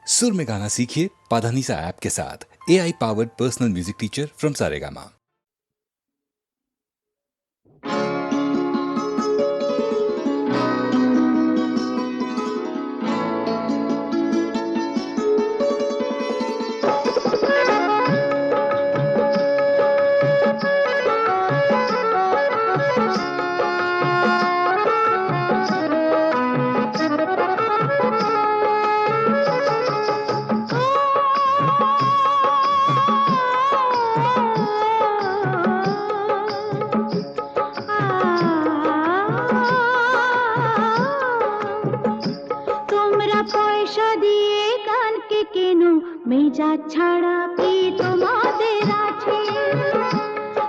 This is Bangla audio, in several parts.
सुर में गाना सीखिए पाधानीसा ऐप के साथ। AI powered personal music teacher from Saregama. মেজা ছাড়া কি তোমাদের আছে?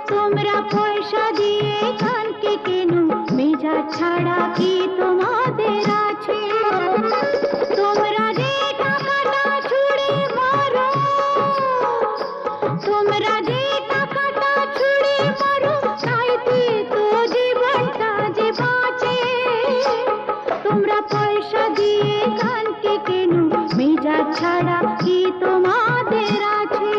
তোমরা পয়সা দিয়ে কানকে কেন? মেজা ছাড়া কি তোমাদের আছে? তোমরা যে টাকাটা ছুঁড়ে মারো, তোমরা যে টাকাটা ছুঁড়ে মারো, তাইতে তো জীবনটা যে বাঁচে। তোমরা পয়সা দিয়ে কানকে কেন? মেজা ছাড়া কি তোমাদের আছে?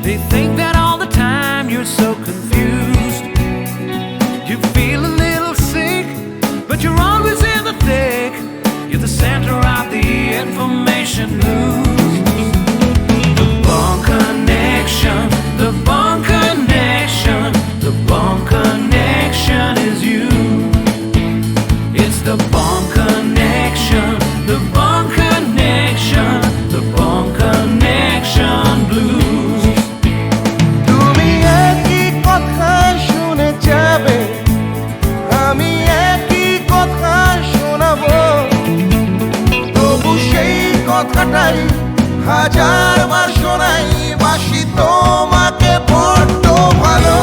They think that all the time you're so confused. information lose. The bond connection, the bond connection, the bond connection is you. It's the bond connection, the bond connection, the bond connection blues. তুমি একই কথা শুনে যাবে, আমি একই কথা শোনাবো, তবু সেই কথাটাই হাজারবার শোনাই, বাসি তোমাকে বড্ড ভালো।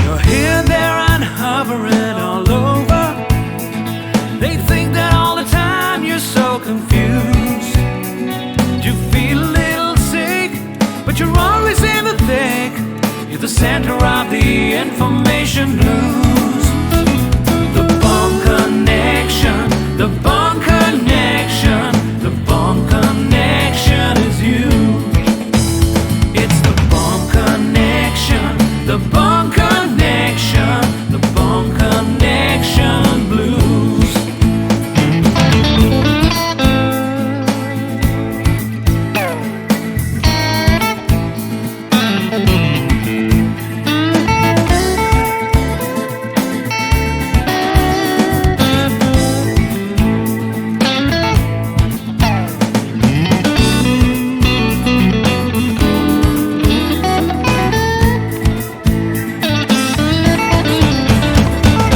You're here, there, and hovering all over. They think that all the time you're so confused. You feel a little sick, but you're always in the thick. You're the center of the information blues. The bond connection, the bond connection, the bond connection is you. It's the bond connection, the bond connection, the bond connection blues.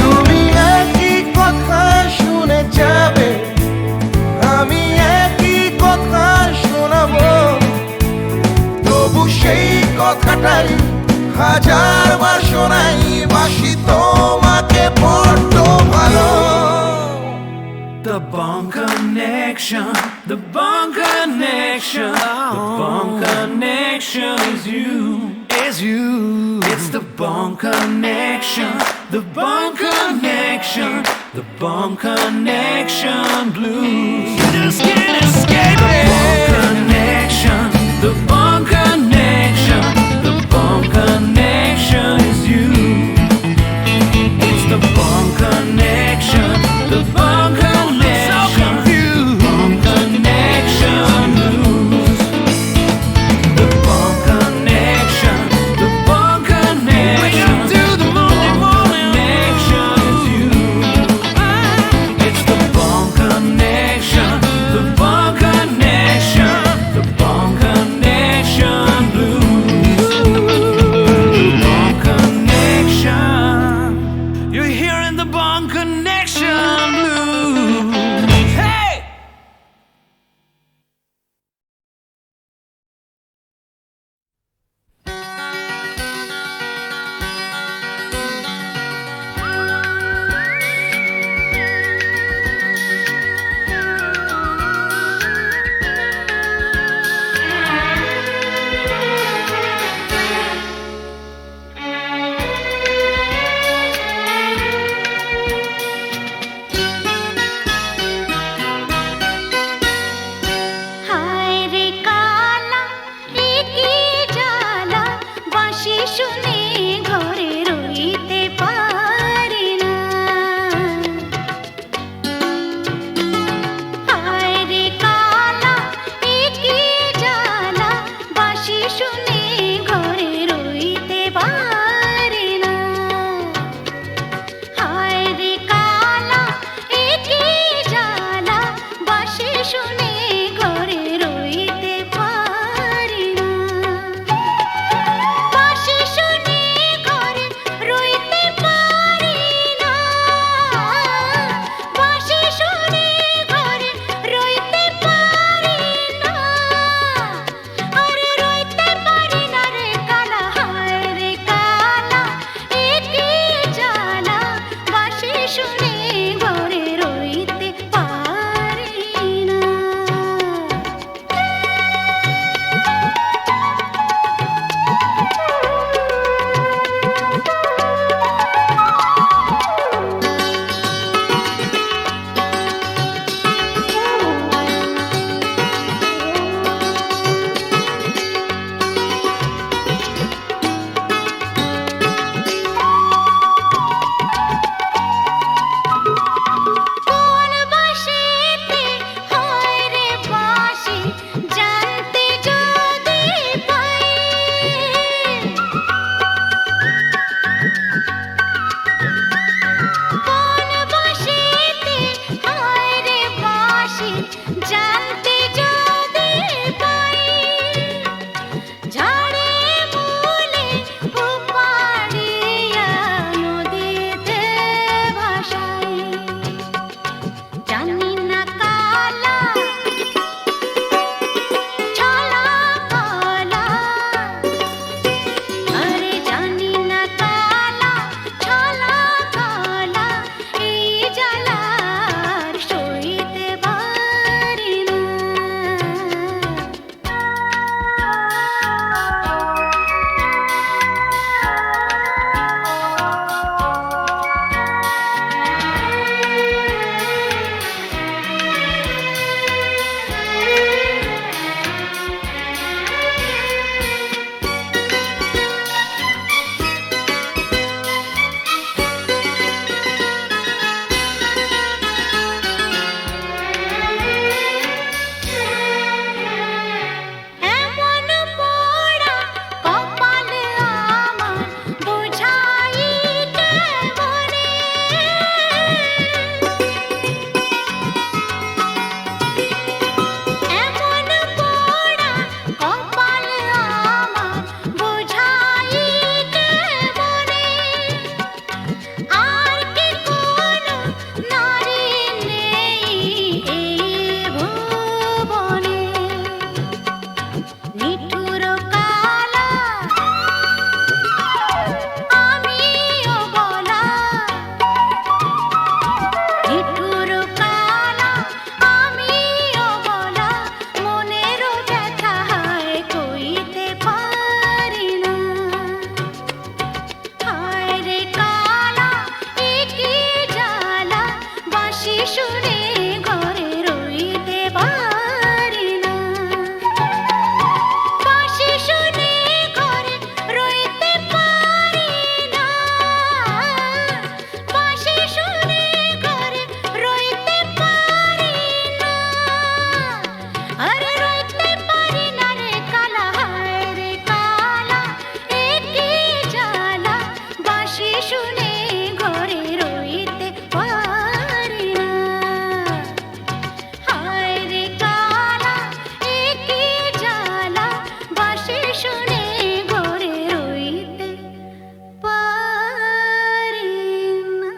তুমি একই কথা শুনে যাবে, আমি একই কথা শোনাবো, তবু সেই কথাটাই হাজারবার শোনাই, বাসি তোমাকে বড্ড ভালো। The bond connection, the bond connection, the bond connection is you, is you. It's the bond connection, the bond connection, the bond connection blues. You just can't escape it. The bond connection, the bond connection, the bond connection is you. It's the bond connection, the bond connection, bond connection blues. The bond connection, the bond connection, the bond connection is you. It's the bond connection, the bond connection, the bond connection শুনে ঘরে রইতে পারি না। হায় রে কালা একি জ্বালা, বাঁশি শুনে ঘরে রইতে পারি না।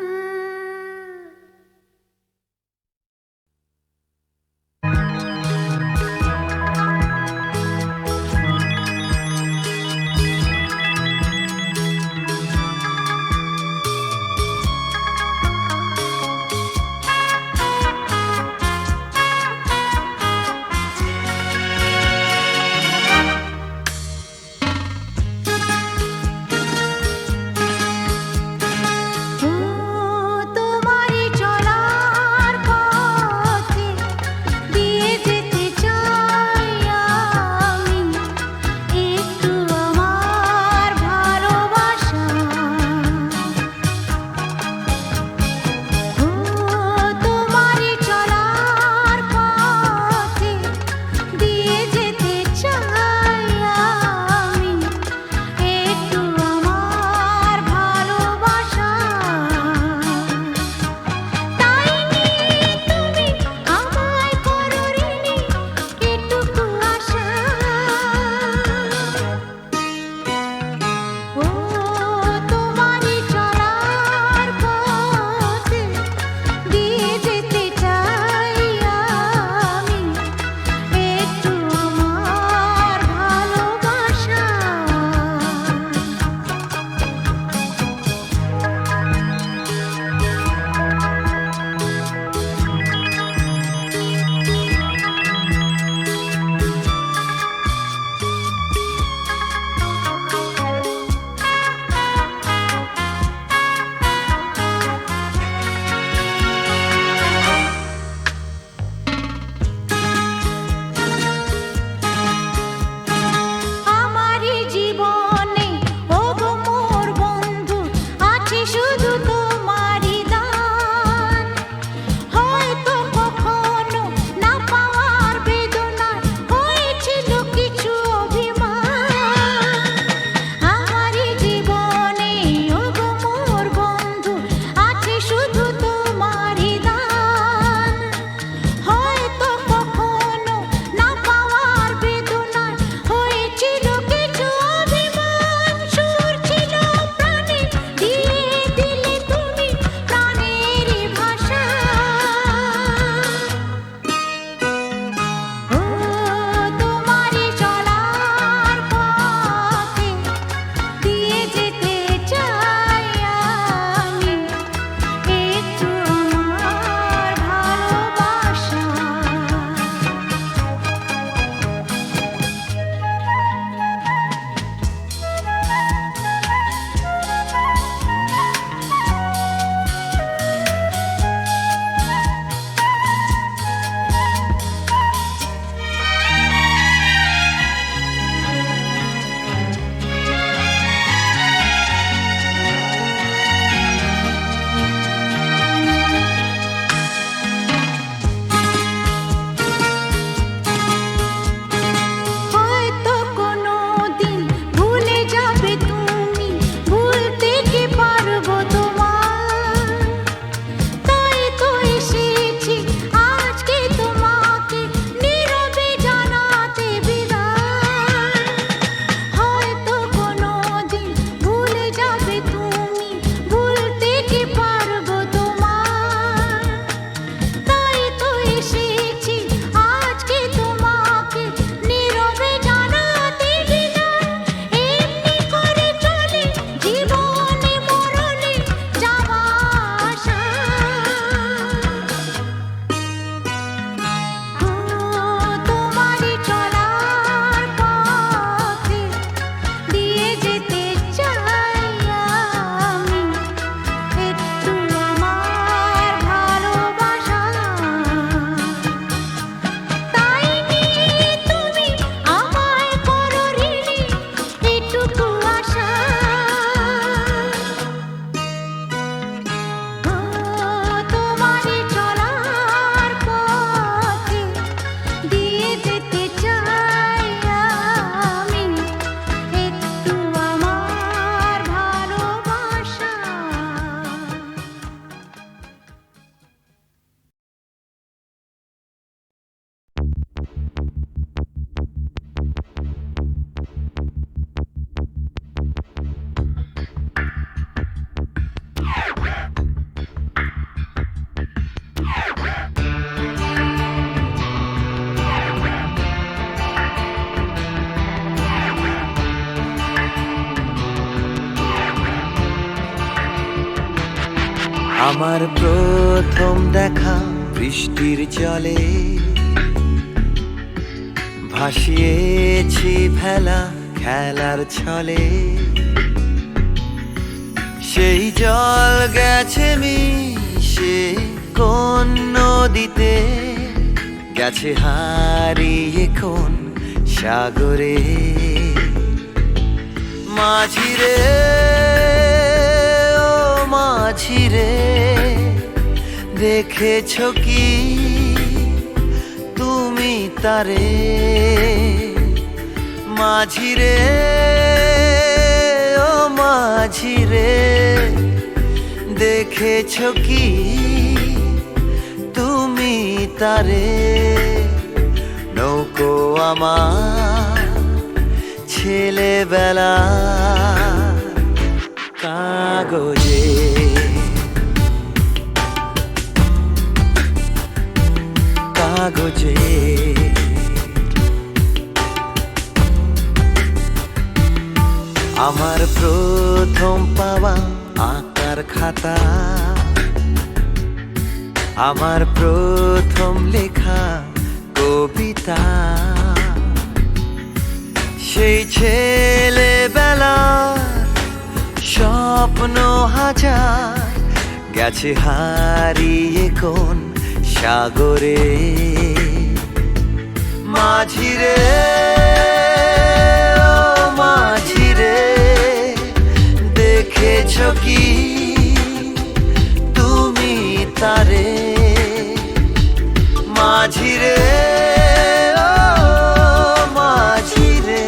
আমার প্রথম দেখা বৃষ্টির জলে ভাসিয়েছি ভেলা খেলার ছলে, সেই জল গেছে মিশে কোন নদীতে, গেছে হারিয়ে কোন সাগরে। মাঝিরে ও মাঝিরে, দেখেছ কি তুমি তারে? মাঝিরে ও মাঝিরে, দেখেছ কি তুমি তারে? নৌকো আমার ছেলেবেলা কাগজে, কাগজে। আমার প্রথম পাওয়া আঁকার খাতা, আমার প্রথম লেখা কবিতা, সেই ছেলেবেলা স্বপ্ন হাজার, গেছে হারিয়ে কোন সাগরে। মাঝিরে ও মাঝিরে, দেখেছ কি তুমি তারে? মাঝিরে ও মাঝিরে,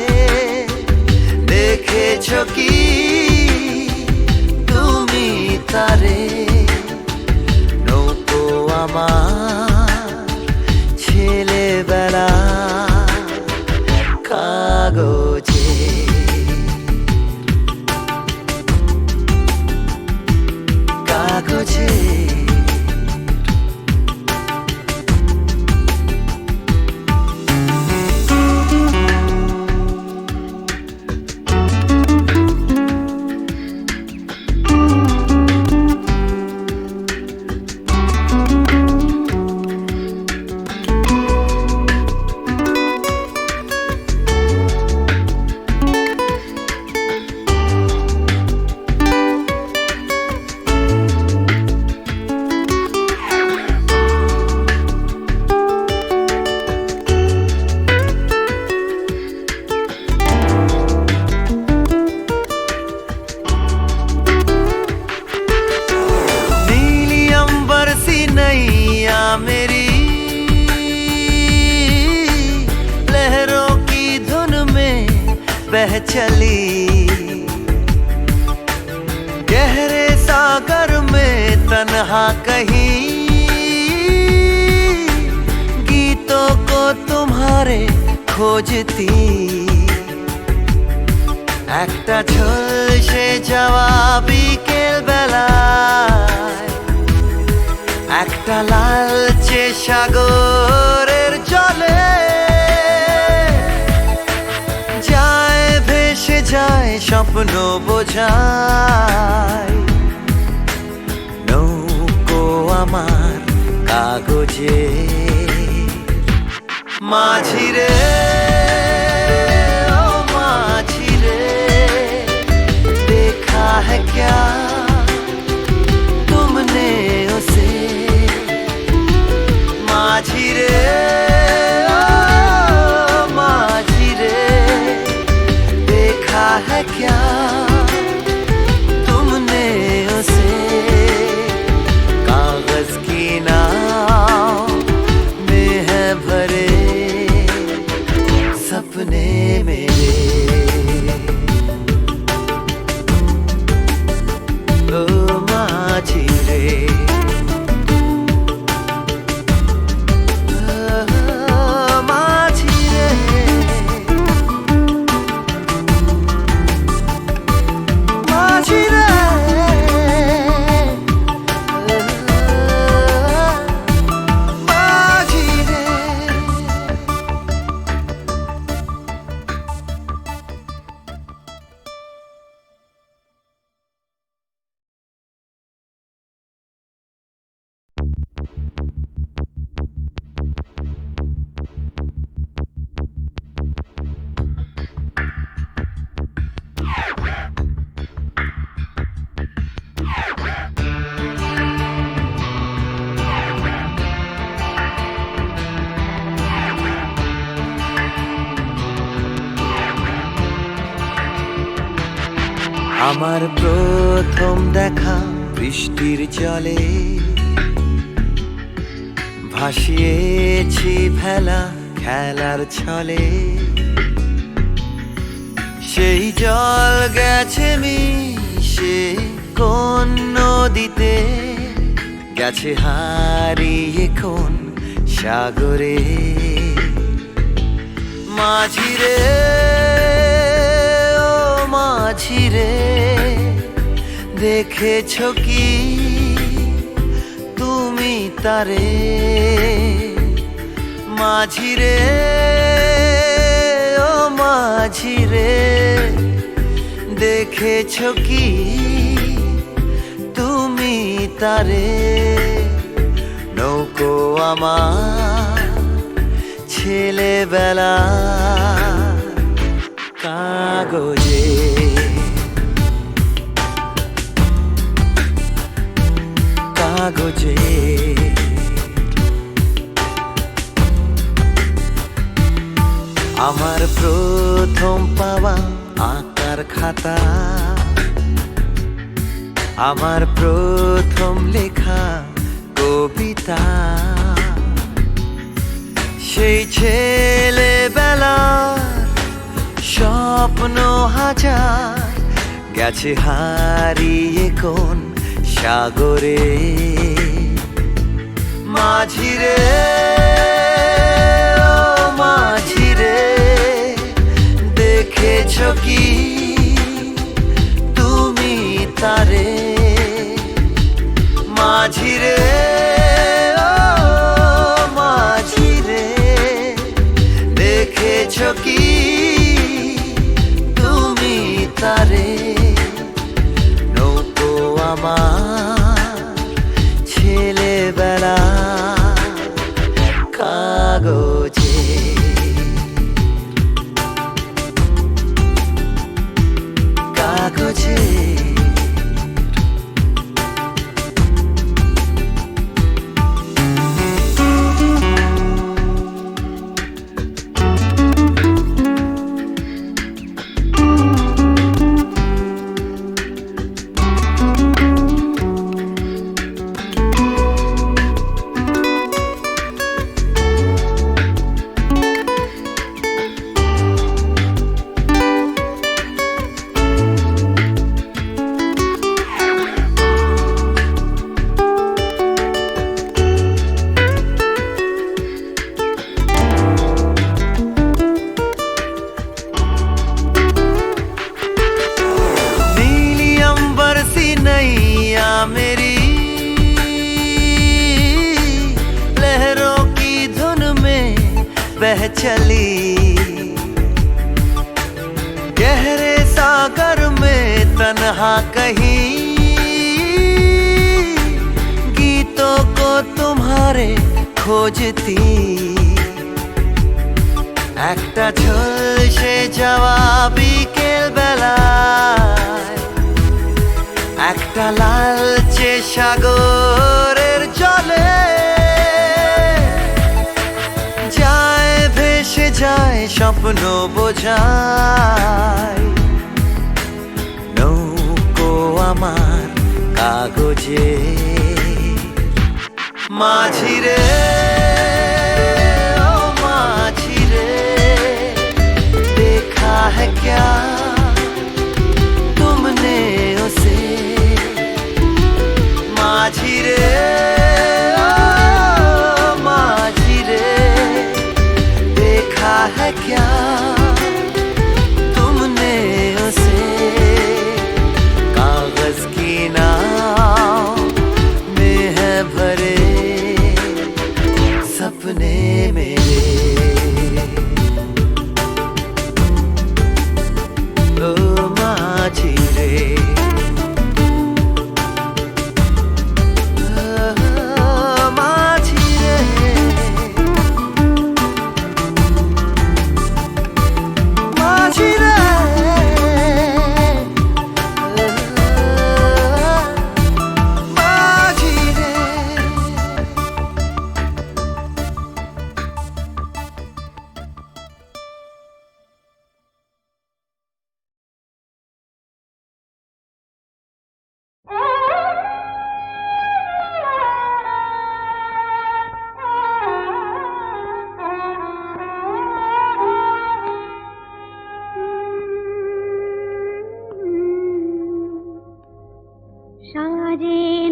দেখেছ কি তুমি তারে? নৌকো আমার ছেলেবেলা কাগজে, কাগজে। नैया मेरी लहरों की धुन में बह चली, गहरे सागर में तन्हा कहीं गीतों को तुम्हारे खोजती। একটা ঝলসে যাওয়া বিকেল বেলায়, একটা লালচে সাগরের জলে যায় ভেসে যায় স্বপ্ন বোঝায়। নৌকো আমার কাগজে, মাঝিরে ও মাঝিরে, देखा है क्या तुमने उसे? माझिरे ओ माझिरे, देखा है क्या तुमने उसे? कागज की नाव में है भरे सपने मेरे। আমার প্রথম দেখা বৃষ্টির জলে ভাসিয়েছি ভেলা খেলার ছলে, সেই জল গেছে মিশে কোন নদীতে, গেছে হারিয়ে কোন সাগরে। মাঝিরে ও মাঝিরে, দেখেছ কি তুমি তারে? মাঝিরে ও মাঝিরে, দেখেছ কি তুমি তারে? নৌকো আমার ছেলেবেলা কাগজে, কাগজে। আমার প্রথম পাওয়া আঁকার খাতা, আমার প্রথম লেখা কবিতা, সেই ছেলেবেলার স্বপ্ন হাজার, গেছে হারিয়ে কোন সাগরে। মাঝিরে ও মাঝিরে, দেখেছ কি তুমি তারে? মাঝিরে ও মাঝিরে, দেখেছ কি তুমি তারে? নৌকো আমার ছেলেবেলা কাগজে, কাগজে। नैया मेरी लहरों की धुन में बह चली, गहरे सागर में तन्हा कहीं गीतों को तुम्हारे खोजती। একটা ঝলসে যাওয়া বিকেল বেলায়, একটা লালচে সাগরের জলে যায় ভেসে যায় স্বপ্ন বোঝায়। নৌকো আমার কাগজে, মাঝিরে ও মাঝিরে, देखा है क्या तुमने उसे? माझिरे ओ माझिरे, देखा है क्या तुमने उसे? कागज की नाव में है भरे सपने मेरे।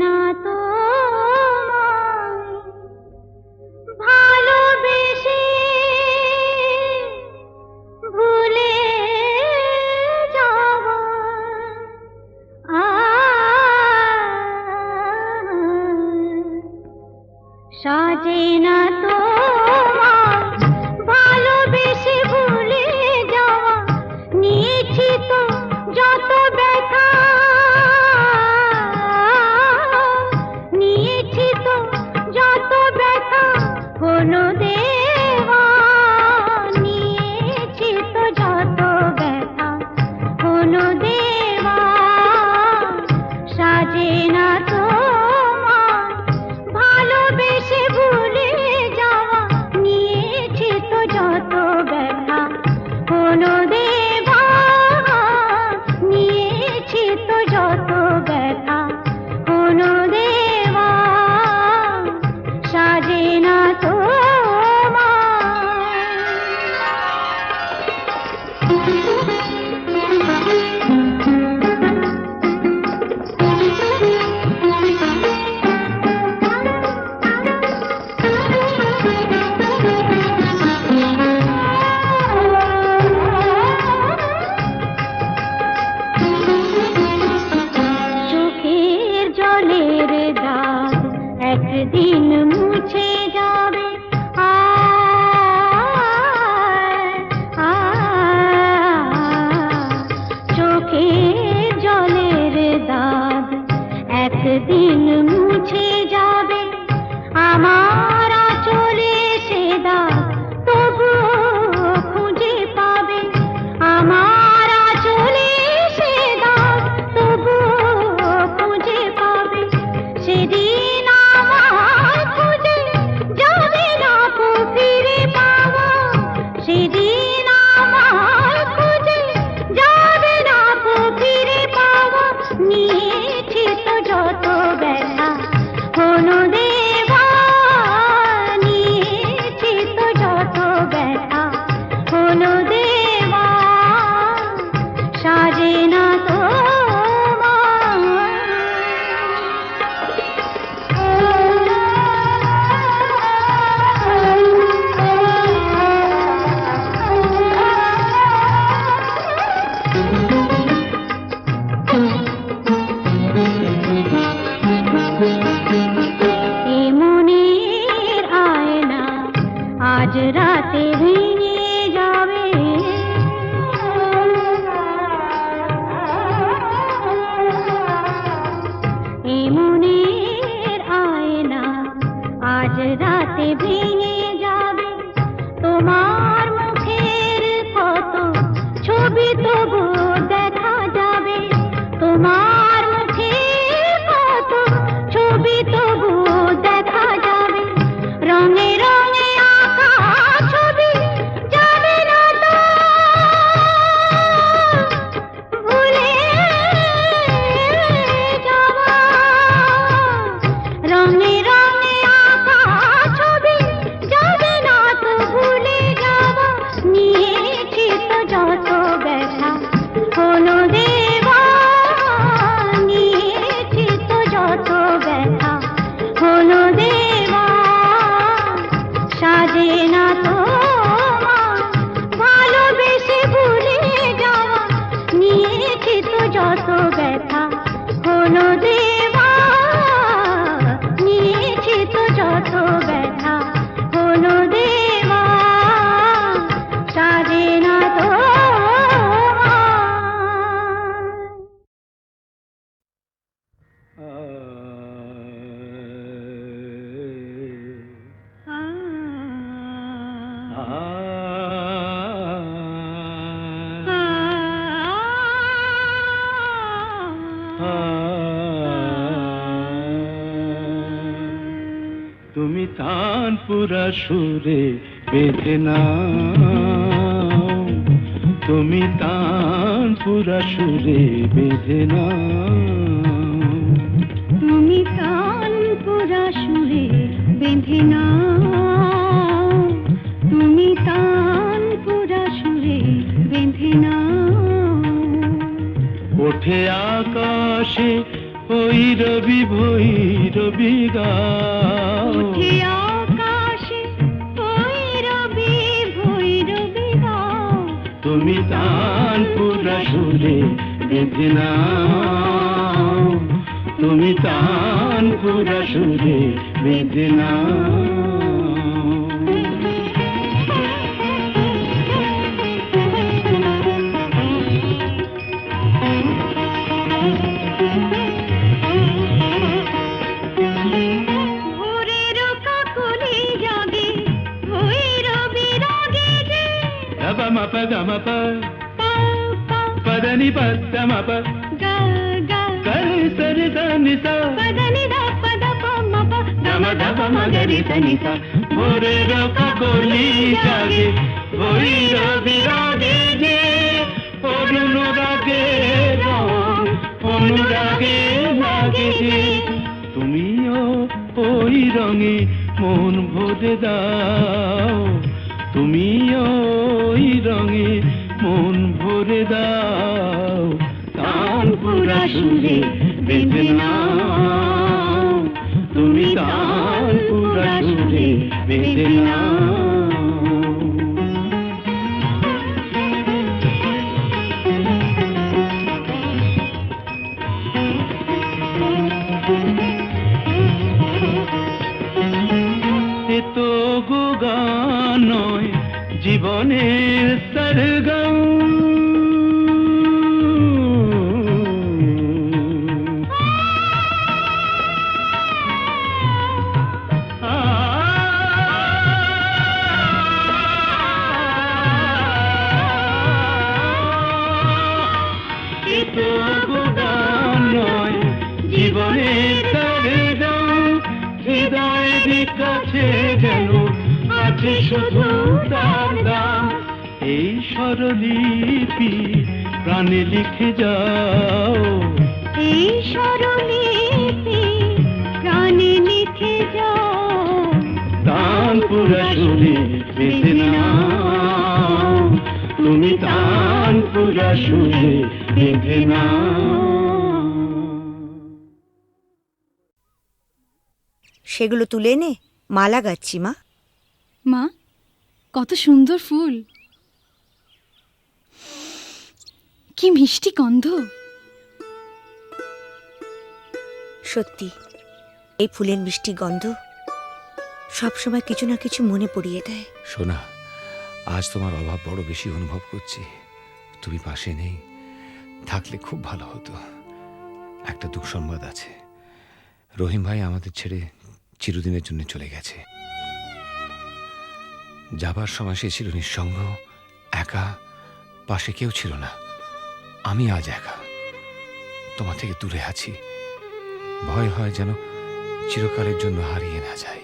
না তোমায় ভালোবেসে ভুলে যাওয়া সাজে না তোমায় ভালোবেসে ভুলে যাওয়া নিয়েছি তো যত ব্যথা নিয়েছি তো যত ব্যথা হলো দেওয়া নিয়েছি তো যত ব্যথা হলো দেওয়া সাজে না তোমায় ভালোবেসে ভুলে যাওয়া নিয়েছি তো যত ব্যথা হলো দেওয়া নিয়েছি তো যত ব্যথা হলো দেওয়া সাজে না চোখের জলের দাগ একদিন মুছে যাবে চোখের জলের দাগ একদিন মুছে যাবে আমার আঁচলে সে দাগ তবুও খুঁজে পাবে আমার আঁচলে সে দাগ তবুও খুঁজে পাবে সেদিন আমার খুঁজে যাবে না কো ফিরে পাওয়া সেদিন আমার খুঁজে যাবে না কো ফিরে পাওয়া নিয়েছি তো যত ব্যথা হলো দেওয়া নিয়েছি তো যত ব্যথা হলো দেওয়া সাজে না এ মনের আয়না আজ রাতে ভেঙে যাবে এ মনের আয়না আজ রাতে ভেঙে যাবে তোমার মুখের কত ছবি তবু দেখা যাবে তোমার মুখের কত ছবি তবু দেখা যাবে রঙে রঙে আঁকা ছবি যাবে না তো ভুলে যাওয়া রঙে রঙে আঁকা ছবি যাবে না তো ভুলে যাওয়া নিয়েছি তো যত ব্যথা হলো দেওয়া নিয়েছি তো যত ব্যথা হলো দেওয়া সাজে না তোমায় ভালোবেসে ভুলে যাওয়া নিয়েছি তো যত ব্যথা হলো দেওয়া নিয়েছি তো যত ব্যথা হলো দেওয়া সাজে না তুমি তানপুরা সুরে বেঁধে নাও তুমি তানপুরা সুরে বেঁধে নাও তুমি তানপুরা সুরে বেঁধে নাও তুমি তানপুরা সুরে বেঁধে নাও ওঠে আকাশে ওই রবি ভোর ভৈরবী গাও উঠে আকাশে ভৈরবী ভৈরবী গাও তুমি তানপুরা সুরে বেঁধে নাও তুমি তানপুরা সুরে বেঁধে নাও ভোরের কাকলি জাগে ভৈরবী রাগে যে Gama mapa gama pa পা পা padani pada mapa গা গা kari sari sani sa পদনি দা পদ প ম প gama gama magari sani sa bore roka goli jage ভৈরবী রাগে যে অনুরাগে রং অনুরাগে লাগে যে তুমিও ওই রঙে মন ভরে দাও তুমিও ওই রঙে মন ভরে দাও তানপুরা সুরে বেঁধে নাও তুমি তানপুরা সুরে বেঁধে নাও এ তো গো গান নয় জীবনের সরগম এ তো গো গান নয় জীবনের সরগম হৃদয়ের কাছে যেন আছে শুধু তার দাম এই স্বরলিপি প্রাণে লিখে যাও এই স্বরলিপি প্রাণে লিখে যাও তানপুরা সুরে বেঁধে নাও তুমি তানপুরা সুরে বেঁধে নাও সেগুলো তুলে এনে মালা গাচ্ছি মা। মা, কত সুন্দর ফুল, কি মিষ্টি গন্ধ। সত্যি এই ফুলের মিষ্টি গন্ধ সবসময় কিছু না কিছু মনে পড়িয়ে দেয়। সোনা, আজ তোমার অভাব বড় বেশি অনুভব করছি। তুমি পাশে নেই, থাকলে খুব ভালো হতো। একটা দুঃসংবাদ আছে, রহিম ভাই আমাদের ছেড়ে চিরদিনের জন্য চলে গেছে। যাবার সময় সে ছিল নিঃসঙ্গ, একা, পাশে কেউ ছিল না। আমি আজ একা, তোমার থেকে দূরে আছি। ভয় হয় যেন চিরকালের জন্য হারিয়ে না যাই।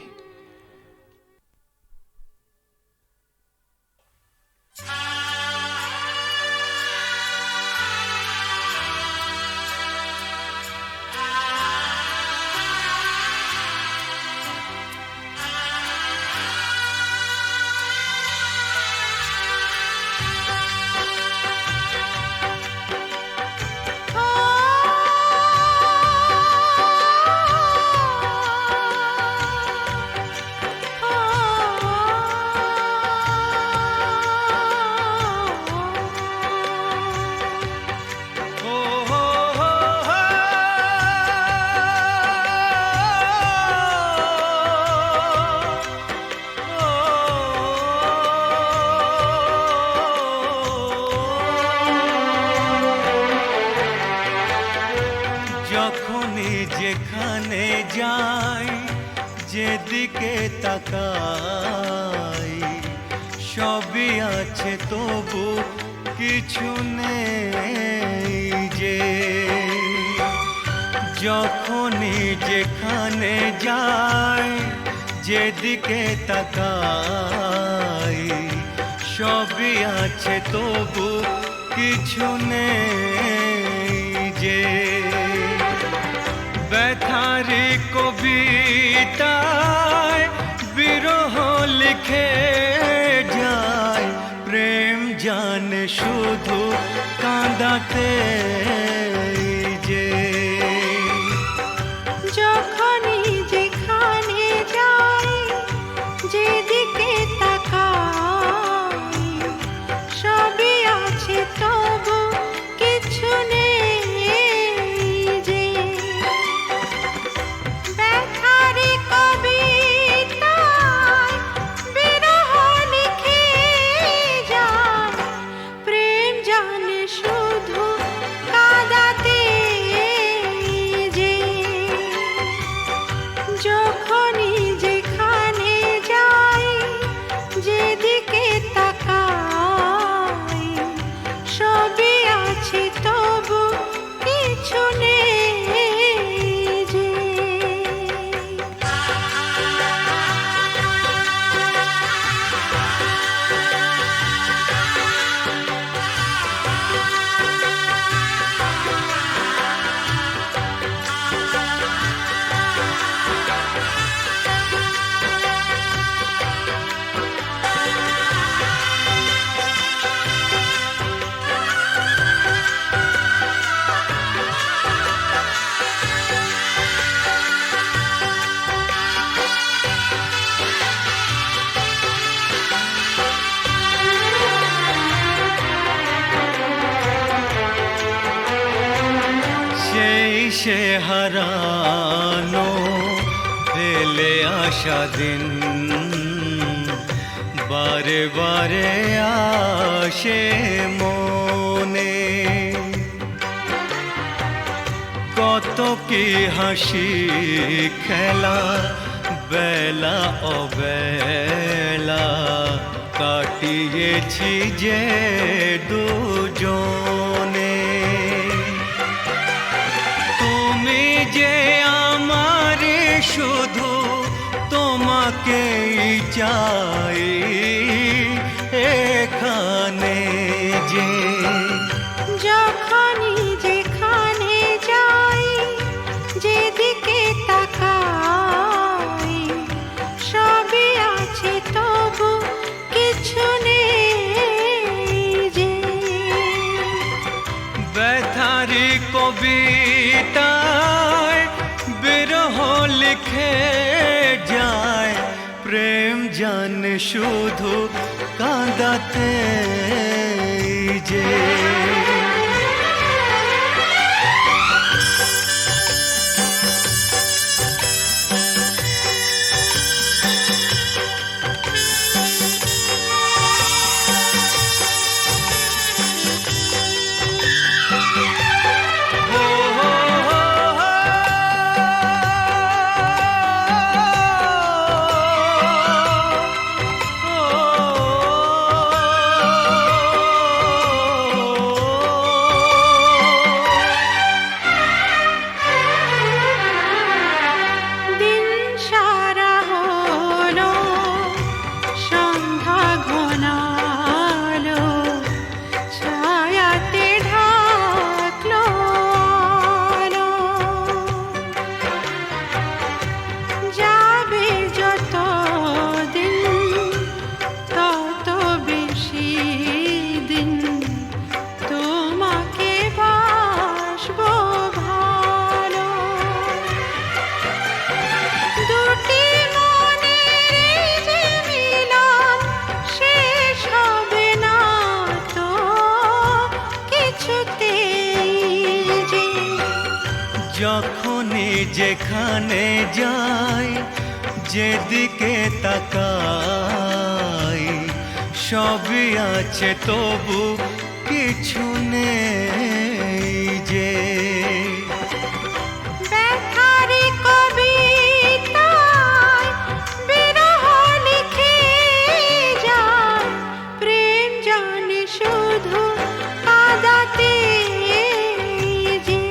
যখনই যেখানে যাই, যেদিকে তাকাই, সবই আছে তবু কিছু নেই যে। যখনই যেখানে যাই, যেদিকে তাকাই, সবই আছে তবু কিছু নেই যে। ব্যথারি কবিতায় বিরহ লিখে যায়, প্রেম জানে শুধু কাঁদাতে যে। যখনই হারানো ফেলে আসা দিন বারে বারে আসে মনে। কত কি হাসি খেলা বেলা অবেলা কাটিয়েছি যে দুজনে। তুমি যে আমার শুধু তোমাকেই চাই এখানে যে। যখনই যেখানে যাই যেদিকে তাকাই সবই আছে তবু কিছু নেই যে। ব্যথারি কবিতায় বিরহ লিখে যায় প্রেম জানে শুধু কাঁদাতে যে। দিন সারা হলো সন্ধ্যা ঘনালো ছায়াতে ঢাকলো আলো। যাবে যত দিন তত বেশি দিন তোমাকে বাসবো ভালো। দুটি মনের যে মিলন শেষ হবে না তো কিছুতেই যে। যখনই যেখানে যাই যেদিকে তাকাই সবই আছে তবু কিছু নেই যে। ব্যথারি কবিতায় বিরহ লিখে যায় প্রেম জানে শুধু কাঁদাতে যে।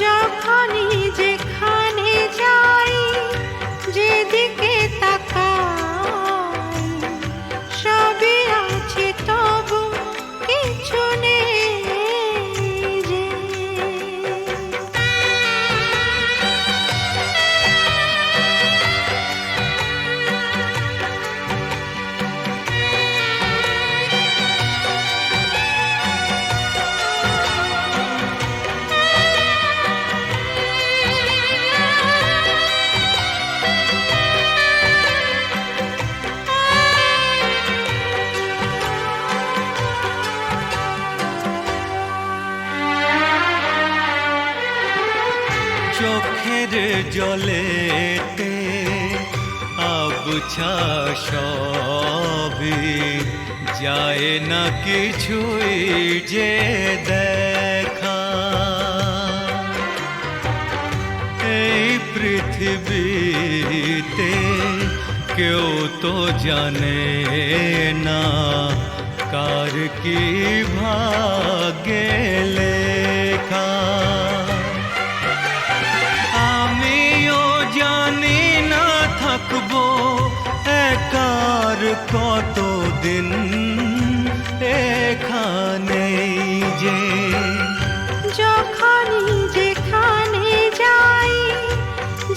যখনই যেখানে যাই যেদিকে তাকাই সবই আছে তবু কিছু নেই যে। চোখের জলেতে আবছা সবই যায় না কিছুই যে দেখা। এই পৃথিবীতে কেউ তো জানে না কার কি ভাগ্যে লেখা। আমিও জানি না থাকবো একার কতদিন এখানে যে। যখনই যেখানে যাই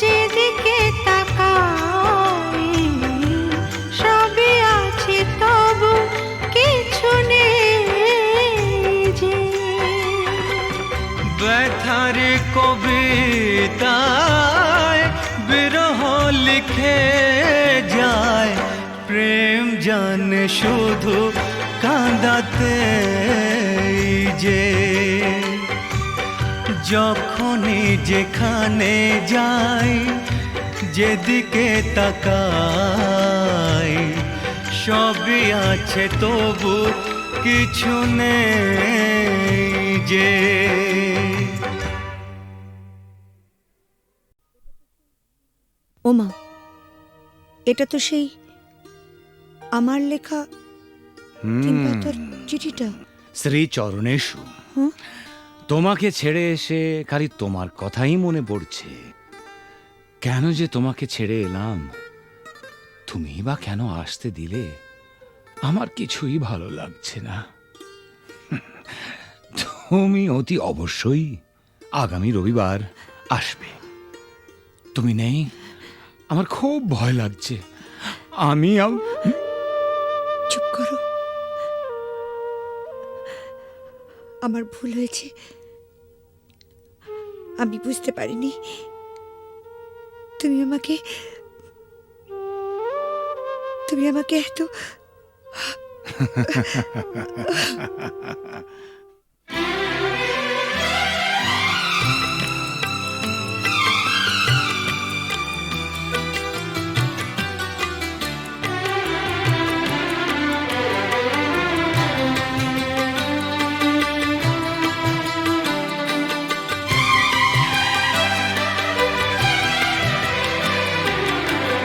যেদিকে তাকাই সবই আছে তবু কিছু নেই যে। ব্যথারি কবিতায় বিরহ লিখে যায় প্রেম জানে শুধু কাঁদাতে যে। যখনই যেখানে যাই, যেদিকে তাকাই, সবই আছে তবু কিছু নেই যে। ওমা, এটা তো সেই আমার লেখা কিংবা তোর চিঠিটা। শ্রী চরণেশু, হুম? তোমাকে ছেড়ে এসে খালি তোমার কথাই মনে পড়ছে। কেন যে তোমাকে ছেড়ে এলাম, তুমি বা কেন আসতে দিলে, আমার কিছুই ভালো লাগছে না। তুমি অতি অবশ্যই আগামী রবিবার আসবে। তুমি নেই, আমার খুব ভয় লাগছে। আমি চুপ করো, আমার ভুল হয়েছে। আমি বুঝতে পারিনি তুমি আমাকে এত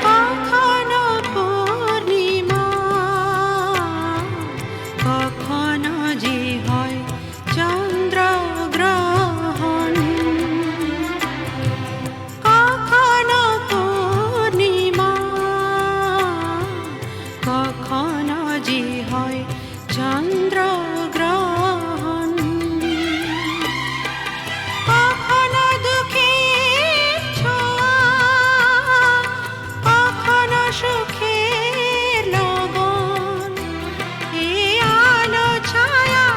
কখনো পূর্ণিমা, কখনো যে হয় চন্দ্রগ্রহণ। কখনো পূর্ণিমা, কখনো যে হয় চন্দ্রগ্রহণ। কখনো দুঃখের ছোঁয়া, কখনো সুখের লগন। এই আলো ছায়া,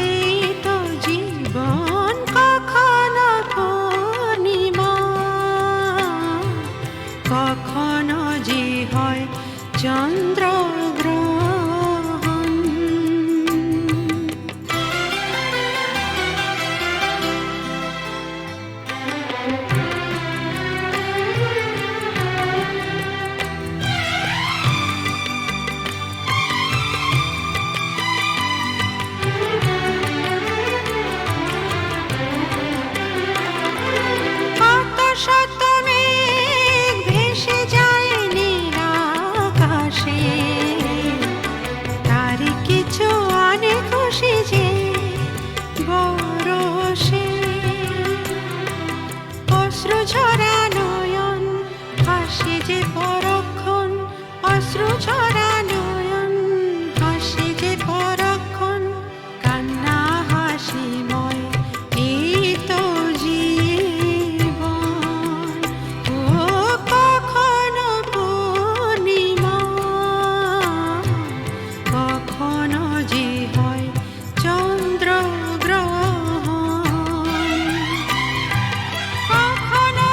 এই তো জীবন। কখনো পূর্ণিমা, কখনো যে হয় চন্দ্রগ্রহণ। কত শত মেঘ ভেসে যায় নীল আকাশে, তারই কিছু অনেক খুশি যে বরষে। অশ্রু ঝরা নয়ন হাসে যে পরক্ষণ, অশ্রু ঝরা নয়ন হাসে যে পরক্ষণ। কান্না হাসিময় এই তো জীবন। ও কখনো পূর্ণিমা, কখনো যে হয় চন্দ্রগ্রহণ। কখনো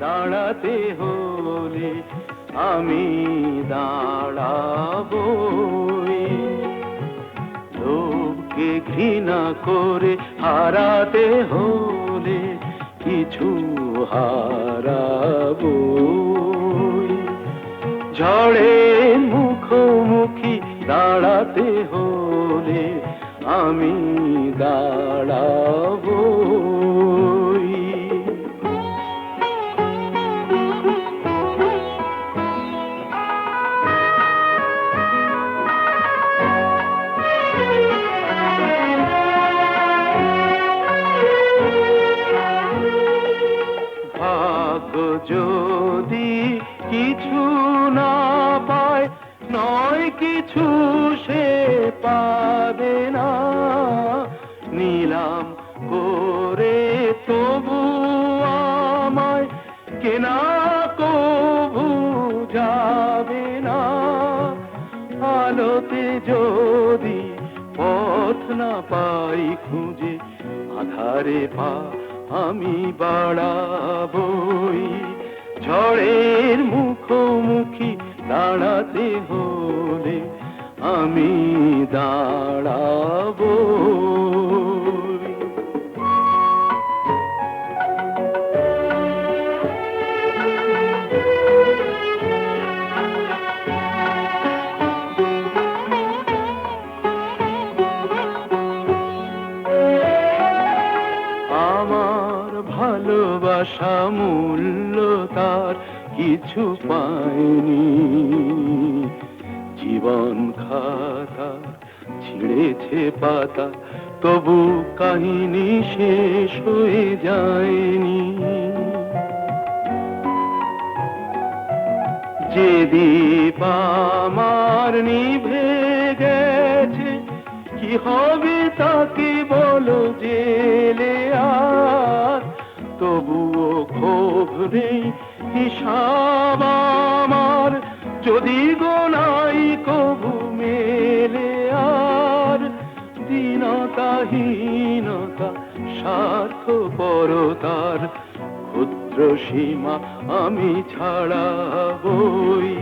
দাঁড়াতে হলে আমি দাঁড়াবই। লোককে ঘৃণা করে হারাতে হলে কিছু হারাবই। ঝড়ের মুখোমুখি দাঁড়াতে হলে আমি দাঁড়াবই। ভাগ্য যদি কিছু না পায়, নয় কিছু সে পাবে না। নিলাম করে তবু আমায় কেনা কবু যাবে না। আলোতে যদি পথ না পাই খুঁজে, আধারে পা আমি বাড়াবই। ঝড়ের মুখোমুখি দাঁড়াতে হলে আমি দাঁড়াবই। আমার ভালোবাসা মূল্য তার কিছু পায়নি। জীবন খাতা ছিঁড়েছে পাতা, তবু কাহিনী শেষ হয়ে যায়নি। যে দীপ আমার নিভে গেছে, কি হবে তাকে বলো জেলে আর। তবুও ক্ষোভ নেই, হিসাব আমার যদি গোনাই কবু মেলে আর। দীনতাহীনতা স্বার্থপরতার ক্ষুদ্র সীমা আমি ছাড়াবই।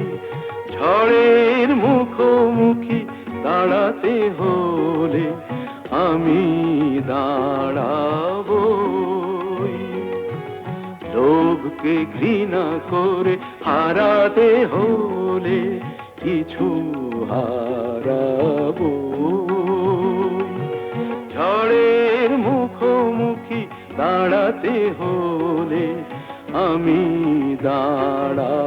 ঝড়ের মুখোমুখি দাঁড়াতে হলে আমি দাঁড়াবই। লোভকে ঘৃণা করে হারাতে হলে কিছু হারাবই। ঝড়ের মুখোমুখি দাঁড়াতে হলে আমি দাঁড়াবই।